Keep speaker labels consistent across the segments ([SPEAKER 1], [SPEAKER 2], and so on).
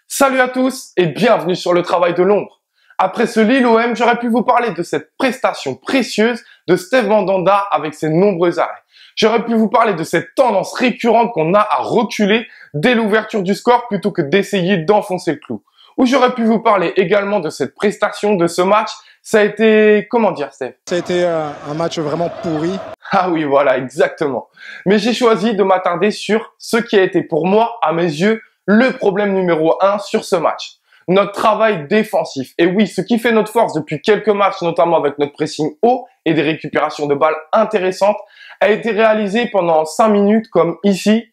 [SPEAKER 1] Salut à tous et bienvenue sur le travail de l'ombre. Après ce Lille-OM, j'aurais pu vous parler de cette prestation précieuse de Steve Mandanda avec ses nombreux arrêts. J'aurais pu vous parler de cette tendance récurrente qu'on a à reculer dès l'ouverture du score plutôt que d'essayer d'enfoncer le clou. Ou j'aurais pu vous parler également de cette prestation, de ce match. Ça a été, comment dire, Steve?
[SPEAKER 2] Ça a été un match vraiment pourri.
[SPEAKER 1] Ah oui, voilà, exactement. Mais j'ai choisi de m'attarder sur ce qui a été pour moi, à mes yeux, le problème numéro 1 sur ce match. Notre travail défensif. Et oui, ce qui fait notre force depuis quelques matchs, notamment avec notre pressing haut et des récupérations de balles intéressantes, a été réalisé pendant 5 minutes comme ici,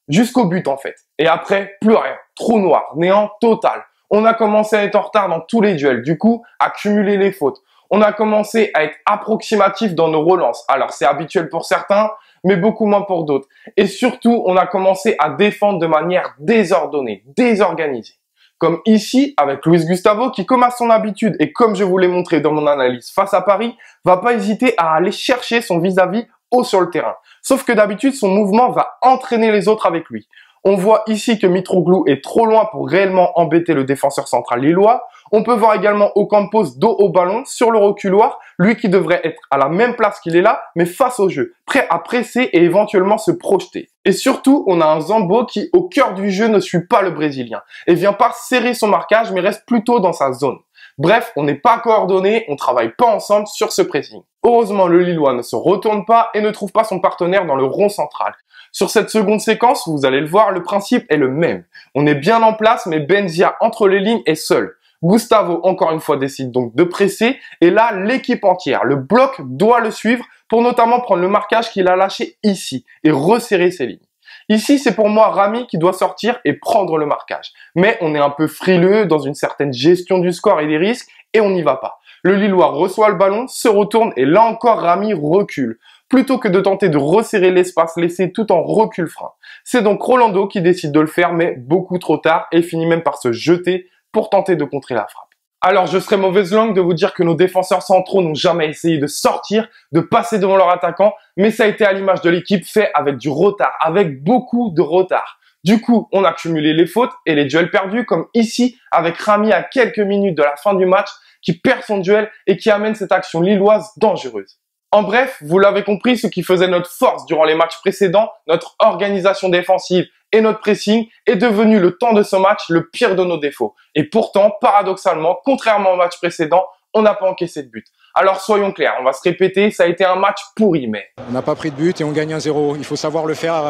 [SPEAKER 1] jusqu'au but en fait. Et après, plus rien. Trou noir, néant total. On a commencé à être en retard dans tous les duels, du coup, à cumuler les fautes. On a commencé à être approximatif dans nos relances. Alors, c'est habituel pour certains, mais beaucoup moins pour d'autres. Et surtout, on a commencé à défendre de manière désordonnée, désorganisée. Comme ici, avec Luis Gustavo, qui, comme à son habitude, et comme je vous l'ai montré dans mon analyse face à Paris, va pas hésiter à aller chercher son vis-à-vis haut sur le terrain. Sauf que d'habitude, son mouvement va entraîner les autres avec lui. On voit ici que Mitroglou est trop loin pour réellement embêter le défenseur central lillois. On peut voir également Ocampos dos au ballon sur le reculoir, lui qui devrait être à la même place qu'il est là, mais face au jeu, prêt à presser et éventuellement se projeter. Et surtout, on a un Zambo qui, au cœur du jeu, ne suit pas le Brésilien et vient pas serrer son marquage, mais reste plutôt dans sa zone. Bref, on n'est pas coordonnés, on travaille pas ensemble sur ce pressing. Heureusement, le Lillois ne se retourne pas et ne trouve pas son partenaire dans le rond central. Sur cette seconde séquence, vous allez le voir, le principe est le même. On est bien en place, mais Benzia entre les lignes est seul. Gustavo, encore une fois, décide donc de presser. Et là, l'équipe entière, le bloc doit le suivre pour notamment prendre le marquage qu'il a lâché ici et resserrer ses lignes. Ici, c'est pour moi Rami qui doit sortir et prendre le marquage. Mais on est un peu frileux dans une certaine gestion du score et des risques et on n'y va pas. Le Lillois reçoit le ballon, se retourne et là encore Rami recule. Plutôt que de tenter de resserrer l'espace laissé tout en recul-frein. C'est donc Rolando qui décide de le faire, mais beaucoup trop tard et finit même par se jeter pour tenter de contrer la frappe. Alors je serais mauvaise langue de vous dire que nos défenseurs centraux n'ont jamais essayé de sortir, de passer devant leur attaquant, mais ça a été à l'image de l'équipe fait avec du retard, avec beaucoup de retard. Du coup, on a cumulé les fautes et les duels perdus, comme ici avec Rami à quelques minutes de la fin du match, qui perd son duel et qui amène cette action lilloise dangereuse. En bref, vous l'avez compris, ce qui faisait notre force durant les matchs précédents, notre organisation défensive et notre pressing, est devenu le temps de ce match le pire de nos défauts. Et pourtant, paradoxalement, contrairement au match précédent, on n'a pas encaissé de but. Alors soyons clairs, on va se répéter, ça a été un match pourri, mais...
[SPEAKER 2] On n'a pas pris de but et on gagne 1-0. Il faut savoir le faire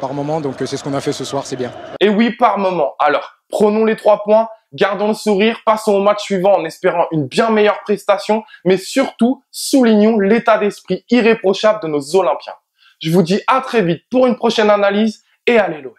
[SPEAKER 2] par moment, donc c'est ce qu'on a fait ce soir, c'est bien.
[SPEAKER 1] Et oui, par moment. Alors, prenons les 3 points, gardons le sourire, passons au match suivant en espérant une bien meilleure prestation, mais surtout, soulignons l'état d'esprit irréprochable de nos Olympiens. Je vous dis à très vite pour une prochaine analyse et allez l'OM.